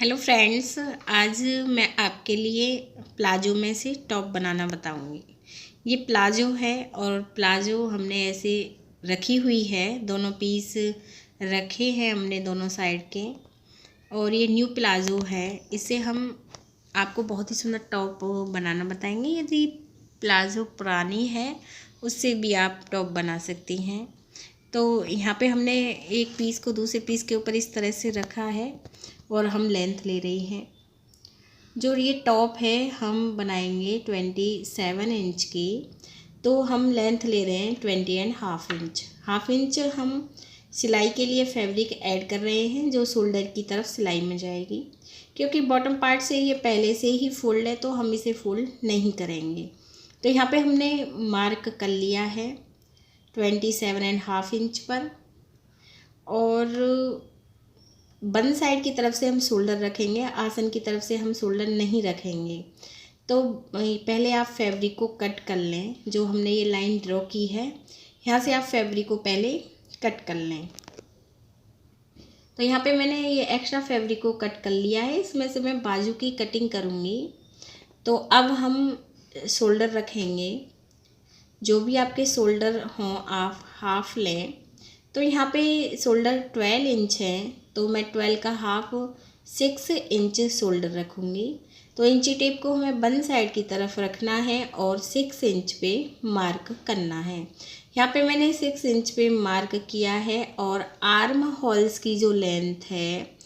Hello friends, आज मैं आपके लिए प्लाजो में से टॉप बनाना बताऊंगी। ये प्लाजो है और प्लाजो हमने ऐसे रखी हुई है, दोनों पीस रखे हैं हमने दोनों साइड के। और ये न्यू प्लाजो है, इससे हम आपको बहुत ही सुंदर टॉप बनाना बताएंगे। यदि प्लाजो पुरानी है उससे भी आप टॉप बना सकती हैं। तो यहाँ पे हमने एक पीस को दूसरे पीस के ऊपर इस तरह से रखा है और हम लेंथ ले रही हैं। जो ये टॉप है हम बनाएंगे 27 इंच की, तो हम लेंथ ले रहे हैं 20.5 इंच। हाफ इंच हम सिलाई के लिए फैब्रिक ऐड कर रहे हैं, जो शोल्डर की तरफ सिलाई में जाएगी। क्योंकि बॉटम पार्ट से ये पहले से ही फोल्ड है तो हम इसे फोल्ड नहीं करेंगे। तो यहाँ पे हमने मार्क कर लिया है 27.5 इंच पर, और बंद साइड की तरफ से हम शोल्डर रखेंगे, आसन की तरफ से हम शोल्डर नहीं रखेंगे। तो पहले आप फैब्रिक को कट कर लें। जो हमने ये लाइन ड्रॉ की है, यहाँ से आप फैब्रिक को पहले कट कर लें। तो यहाँ पे मैंने ये एक्स्ट्रा फैब्रिक को कट कर लिया है, इसमें से मैं बाजू की कटिंग करूँगी। तो अब हम शोल्डर रखेंगे। जो भी आपके शोल्डर हों आप हाफ लें। तो यहाँ पे शोल्डर 12 इंच है, तो मैं 12 का हाफ 6 इंच शोल्डर रखूँगी। तो इंची टेप को हमें बंद साइड की तरफ रखना है और 6 इंच पे मार्क करना है। यहाँ पे मैंने 6 इंच पे मार्क किया है, और आर्म होल्स की जो लेंथ है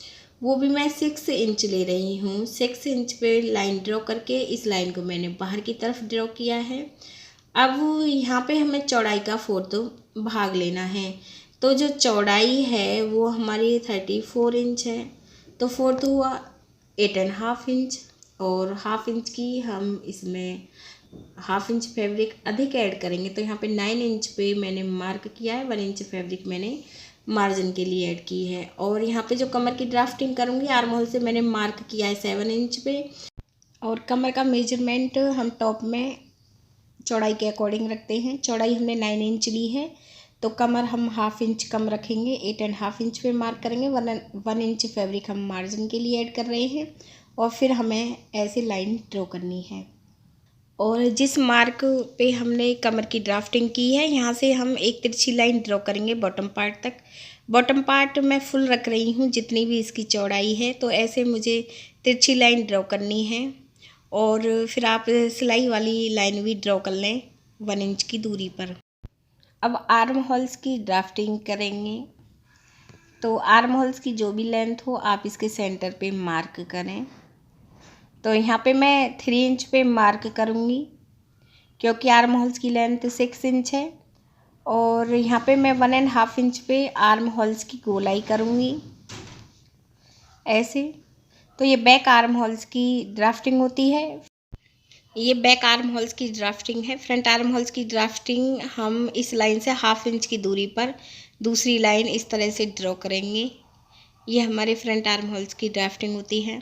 वो भी मैं 6 इंच ले रही हूँ। 6 इंच पे लाइन ड्रॉ करके इस लाइन को मैंने बाहर की तरफ ड्रॉ किया है। अब यहाँ पे हमें चौड़ाई का 4th भाग लेना है। तो जो चौड़ाई है वो हमारी 34 इंच है, तो 4th हुआ 8.5 इंच। और हाफ इंच की हम इसमें हाफ इंच फैब्रिक अधिक ऐड करेंगे। तो यहाँ पे 9 इंच पे मैंने मार्क किया है, 1 इंच फैब्रिक मैंने मार्जिन के लिए ऐड की है। और यहाँ पे जो कमर की ड्राफ्टिंग करूँगी, आर्म होल से मैंने मार्क किया है 7 इंच पे। और कमर का मेजरमेंट हम टॉप में चौड़ाई के अकॉर्डिंग रखते हैं। चौड़ाई हमने 9 इंच ली है, तो कमर हम हाफ इंच कम रखेंगे, 8.5 इंच पे मार्क करेंगे। 1 इंच फैब्रिक हम मार्जिन के लिए ऐड कर रहे हैं, और फिर हमें ऐसे लाइन ड्रॉ करनी है। और जिस मार्क पे हमने कमर की ड्राफ्टिंग की है, यहाँ से हम एक तिरछी लाइन ड्रॉ करेंगे बॉटम पार्ट तक। बॉटम पार्ट मैं फुल रख रही हूँ जितनी भी इसकी चौड़ाई है, तो ऐसे मुझे तिरछी लाइन ड्रॉ करनी है। और फिर आप सिलाई वाली लाइन भी ड्रॉ कर लें 1 इंच की दूरी पर। अब आर्म होल्स की ड्राफ्टिंग करेंगे। तो आर्म होल्स की जो भी लेंथ हो आप इसके सेंटर पे मार्क करें। तो यहाँ पे मैं 3 इंच पे मार्क करूँगी, क्योंकि आर्म होल्स की लेंथ 6 इंच है। और यहाँ पे मैं 1.5 इंच पे आर्म होल्स की गोलाई करूँगी ऐसे। तो ये बैक आर्म होल्स की ड्राफ्टिंग होती है। ये बैक आर्म होल्स की ड्राफ्टिंग है। फ्रंट आर्म होल्स की ड्राफ्टिंग हम इस लाइन से हाफ इंच की दूरी पर दूसरी लाइन इस तरह से ड्रॉ करेंगे। ये हमारे फ्रंट आर्म होल्स की ड्राफ्टिंग होती है।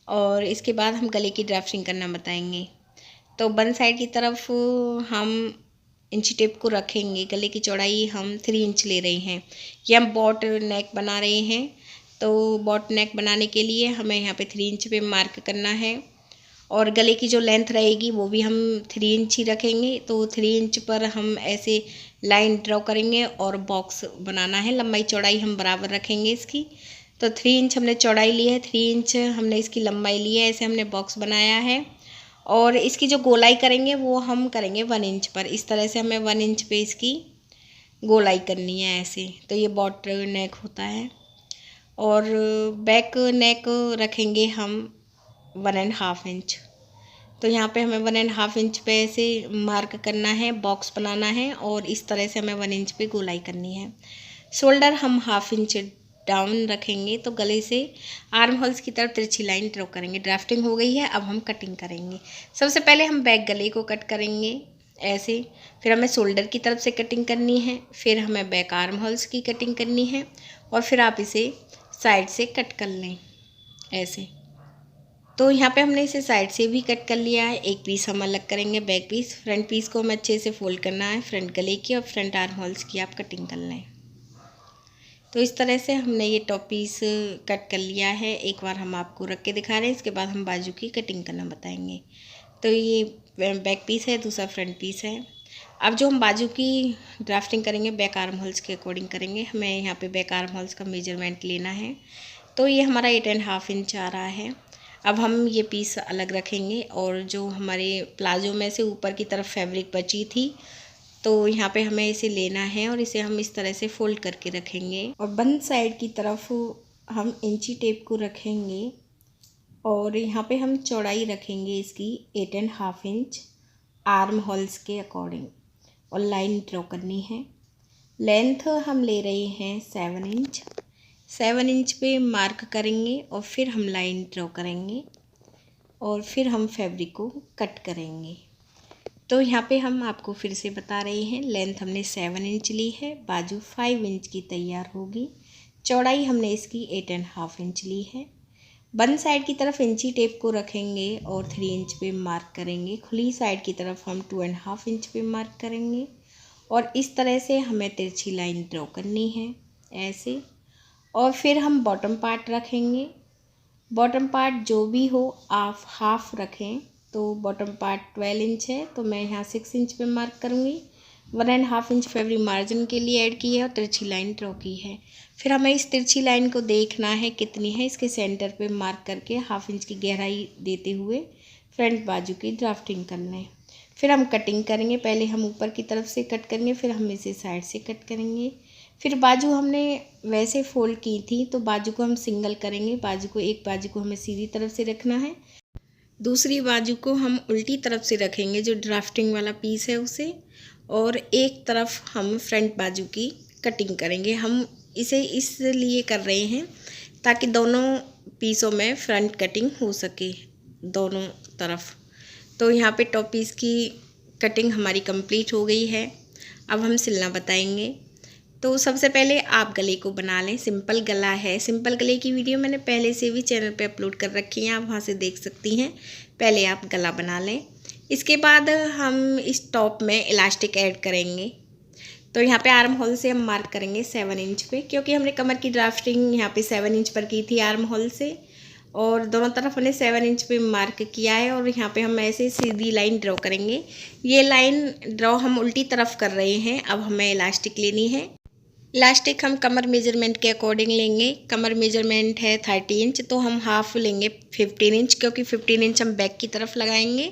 और इसके बाद हम गले की ड्राफ्टिंग करना बताएंगे। तो बंद साइड की तरफ हम इंची टेप को रखेंगे। गले की चौड़ाई हम 3 इंच ले रहे हैं। ये हम बॉट नेक बना रहे हैं, तो बॉट नेक बनाने के लिए हमें यहाँ पे 3 इंच पे मार्क करना है। और गले की जो लेंथ रहेगी वो भी हम 3 इंच ही रखेंगे। तो 3 इंच पर हम ऐसे लाइन ड्रॉ करेंगे और बॉक्स बनाना है। लंबाई चौड़ाई हम बराबर रखेंगे इसकी। तो 3 इंच हमने चौड़ाई ली है, 3 इंच हमने इसकी लंबाई ली है। ऐसे हमने बॉक्स बनाया है। और इसकी जो गोलाई करेंगे वो हम करेंगे 1 इंच पर। इस तरह से हमें 1 इंच पे इसकी गोलाई करनी है ऐसे। तो ये बॉट नेक होता है। और बैक नेक रखेंगे हम 1.5 इंच। तो यहाँ पे हमें 1.5 इंच पे ऐसे मार्क करना है, बॉक्स बनाना है, और इस तरह से हमें 1 इंच पे गोलाई करनी है। शोल्डर हम हाफ इंच डाउन रखेंगे। तो गले से आर्म होल्स की तरफ तिरछी लाइन ड्रॉ करेंगे। ड्राफ्टिंग हो गई है, अब हम कटिंग करेंगे। सबसे पहले हम बैक गले को कट करेंगे ऐसे। फिर हमें शोल्डर की तरफ से कटिंग करनी है, फिर हमें बैक आर्म होल्स की कटिंग करनी है, और फिर आप इसे साइड से कट कर लें ऐसे। तो यहाँ पे हमने इसे साइड से भी कट कर लिया है। एक पीस हम अलग करेंगे, बैक पीस। फ्रंट पीस को हमें अच्छे से फोल्ड करना है, फ्रंट गले की और फ्रंट आर्म होल्स की आप कटिंग कर लें। तो इस तरह से हमने ये टॉप पीस कट कर लिया है। एक बार हम आपको रख के दिखा रहे हैं, इसके बाद हम बाजू की कटिंग करना बताएंगे। तो ये बैक पीस है, दूसरा फ्रंट पीस है। अब जो हम बाजू की ड्राफ्टिंग करेंगे बैक आर्म होल्स के अकॉर्डिंग करेंगे। हमें यहाँ पे बैक आर्म होल्स का मेजरमेंट लेना है। तो ये हमारा 8.5 इंच आ रहा है। अब हम ये पीस अलग रखेंगे और जो हमारे प्लाजो में से ऊपर की तरफ फैब्रिक बची थी, तो यहाँ पे हमें इसे लेना है और इसे हम इस तरह से फोल्ड करके रखेंगे। और बंद साइड की तरफ हम इंची टेप को रखेंगे और यहाँ पे हम चौड़ाई रखेंगे इसकी 8.5 इंच आर्म होल्स के अकॉर्डिंग और लाइन ड्रॉ करनी है। लेंथ हम ले रहे हैं 7 इंच। 7 इंच पे मार्क करेंगे और फिर हम लाइन ड्रॉ करेंगे और फिर हम फैब्रिक को कट करेंगे। तो यहाँ पे हम आपको फिर से बता रहे हैं, लेंथ हमने 7 इंच ली है, बाजू 5 इंच की तैयार होगी, चौड़ाई हमने इसकी 8.5 इंच ली है। बंद साइड की तरफ इंची टेप को रखेंगे और 3 इंच पे मार्क करेंगे। खुली साइड की तरफ हम 2.5 इंच पे मार्क करेंगे और इस तरह से हमें तिरछी लाइन ड्रॉ करनी है ऐसे। और फिर हम बॉटम पार्ट रखेंगे। बॉटम पार्ट जो भी हो आप हाफ रखें। तो बॉटम पार्ट 12 इंच है, तो मैं यहाँ 6 इंच पे मार्क करूँगी। 1.5 इंच फैब्रिक मार्जिन के लिए ऐड की है और तिरछी लाइन ड्रॉ की है। फिर हमें इस तिरछी लाइन को देखना है कितनी है, इसके सेंटर पे मार्क करके 1/2 इंच की गहराई देते हुए फ्रंट बाजू की ड्राफ्टिंग कर लें। फिर हम कटिंग करेंगे। पहले हम ऊपर की तरफ से कट करेंगे, फिर हम इसे साइड से कट करेंगे। फिर बाजू हमने वैसे फोल्ड की थी, तो बाजू को हम सिंगल करेंगे। एक बाजू को हमें सीधी तरफ से रखना है, दूसरी बाजू को हम उल्टी तरफ से रखेंगे, जो ड्राफ्टिंग वाला पीस है उसे। और एक तरफ हम फ्रंट बाजू की कटिंग करेंगे। हम इसे इसलिए कर रहे हैं ताकि दोनों पीसों में फ्रंट कटिंग हो सके दोनों तरफ। तो यहाँ पे टॉप पीस की कटिंग हमारी कंप्लीट हो गई है। अब हम सिलना बताएंगे। तो सबसे पहले आप गले को बना लें। सिंपल गला है। सिंपल गले की वीडियो मैंने पहले से भी चैनल पे अपलोड कर रखी है, आप वहाँ से देख सकती हैं। पहले आप गला बना लें। इसके बाद हम इस टॉप में इलास्टिक ऐड करेंगे। तो यहाँ पे आर्म होल से हम मार्क करेंगे 7 इंच पे, क्योंकि हमने कमर की ड्राफ्टिंग यहाँ पे 7 इंच पर की थी आर्म होल से, और दोनों तरफ हमने 7 इंच पे मार्क किया है। और यहाँ पे हम ऐसे सीधी लाइन ड्रॉ करेंगे। ये लाइन ड्रॉ हम उल्टी तरफ कर रहे हैं। अब हमें इलास्टिक लेनी है। इलास्टिक हम कमर मेजरमेंट के अकॉर्डिंग लेंगे। कमर मेजरमेंट है 30 इंच, तो हम हाफ लेंगे 15 इंच, क्योंकि 15 इंच हम बैक की तरफ लगाएंगे।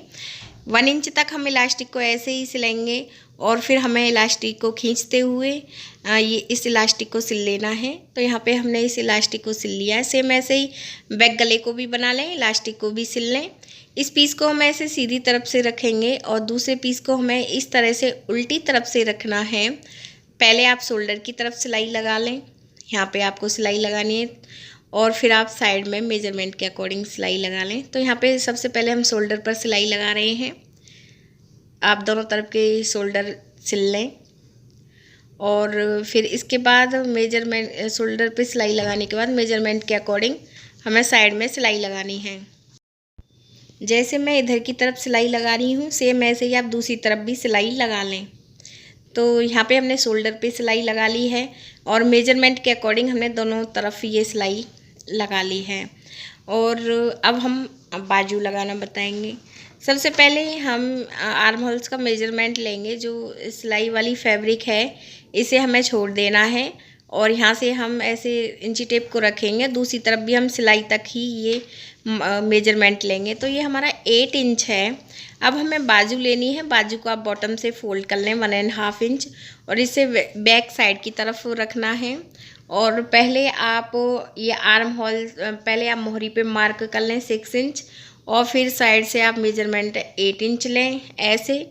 1 इंच तक हम इलास्टिक को ऐसे ही सिलेंगे और फिर हमें इलास्टिक को खींचते हुए ये इस इलास्टिक को सिल लेना है। तो यहाँ पे हमने इस इलास्टिक को सिल लिया है। सेम ऐसे ही बैक गले को भी बना लें, इलास्टिक को भी सिल लें। इस पीस को हम ऐसे सीधी तरफ से रखेंगे और दूसरे पीस को हमें इस तरह से उल्टी तरफ से रखना है। पहले आप शोल्डर की तरफ सिलाई लगा लें। यहाँ पे आपको सिलाई लगानी है और फिर आप साइड में मेजरमेंट के अकॉर्डिंग सिलाई लगा लें। तो यहाँ पे सबसे पहले हम शोल्डर पर सिलाई लगा रहे हैं। आप दोनों तरफ के शोल्डर सिल लें और फिर इसके बाद मेजरमेंट शोल्डर पे सिलाई लगाने के बाद मेजरमेंट के अकॉर्डिंग हमें साइड में सिलाई लगानी है। जैसे मैं इधर की तरफ सिलाई लगा रही हूँ, सेम ऐसे ही आप दूसरी तरफ भी सिलाई लगा लें। तो यहाँ पे हमने शोल्डर पे सिलाई लगा ली है और मेजरमेंट के अकॉर्डिंग हमने दोनों तरफ ये सिलाई लगा ली है। और अब हम बाजू लगाना बताएंगे। सबसे पहले हम आर्म होल्स का मेजरमेंट लेंगे। जो सिलाई वाली फैब्रिक है इसे हमें छोड़ देना है और यहाँ से हम ऐसे इंची टेप को रखेंगे। दूसरी तरफ भी हम सिलाई तक ही ये मेजरमेंट लेंगे। तो ये हमारा 8 इंच है। अब हमें बाजू लेनी है। बाजू को आप बॉटम से फोल्ड कर लें 1.5 इंच और इसे बैक साइड की तरफ रखना है। और पहले आप ये आर्म होल पहले आप मोहरी पे मार्क कर लें 6 इंच और फिर साइड से आप मेजरमेंट 8 इंच लें ऐसे,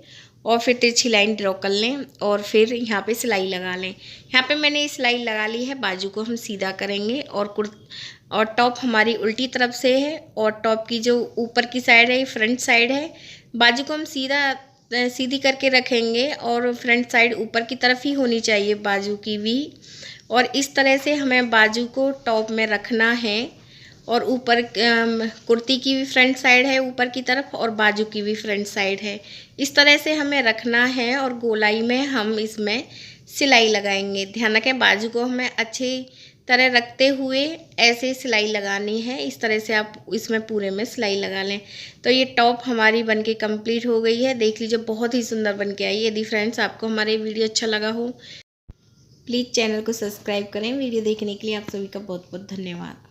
और फिर तिरछी लाइन ड्रॉ कर लें और फिर यहाँ पे सिलाई लगा लें। यहाँ पे मैंने सिलाई लगा ली है। बाजू को हम सीधा करेंगे और टॉप हमारी उल्टी तरफ से है और टॉप की जो ऊपर की साइड है ये फ्रंट साइड है। बाजू को हम सीधी करके रखेंगे और फ्रंट साइड ऊपर की तरफ ही होनी चाहिए बाजू की भी। और इस तरह से हमें बाजू को टॉप में रखना है और ऊपर कुर्ती की भी फ्रंट साइड है ऊपर की तरफ और बाजू की भी फ्रंट साइड है। इस तरह से हमें रखना है और गोलाई में हम इसमें सिलाई लगाएंगे। ध्यान रखें बाजू को हमें अच्छी तरह रखते हुए ऐसे सिलाई लगानी है। इस तरह से आप इसमें पूरे में सिलाई लगा लें। तो ये टॉप हमारी बनके कंप्लीट हो गई है। देख लीजिए बहुत ही सुंदर बनके आई है। यदि फ्रेंड्स आपको हमारा ये वीडियो अच्छा लगा हो प्लीज़ चैनल को सब्सक्राइब करें। वीडियो देखने के लिए आप सभी का बहुत बहुत धन्यवाद।